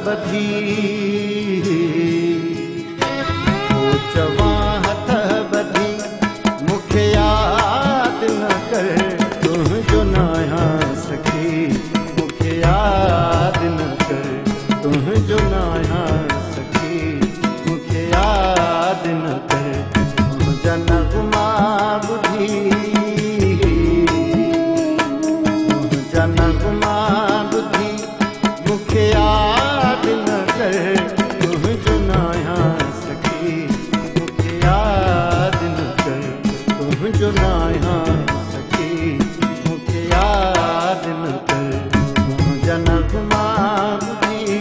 बधी चवा हथ बधी मुखे याद न कर तुझो नाया सखी मुखे याद न कर तुझो नाया सखी मुखे याद न कर तुझा नगमा बुधी तुझा नगमा बुधी मुखे याद न कर तुझो नाया सखी मुखे याद न कर तुझो नाया सखी मुखे याद न कर तुझा नगमा बुधी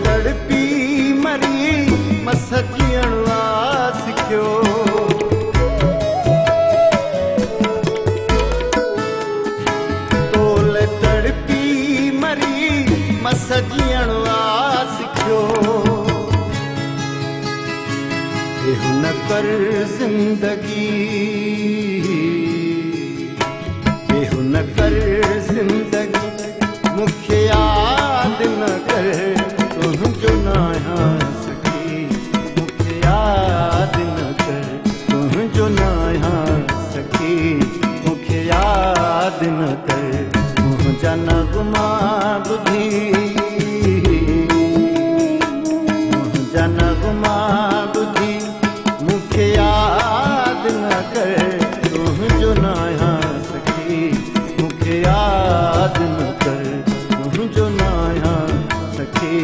तड़पी मरी मसजियण सिखियो तोल तड़पी मरी मसजियण सिखियो एहु न कर जिंदगी एहु न कर जिंदगी मुखे याद न कर तुझो नाया सखी मुखे याद न कर तुझो नाया सखी मुखे याद न कर तुझा नगमा बुधी तुझा नगमा बुधी मुखे याद न कर तुझो नाया सखी मुखे याद न कर तुझो नाया सखी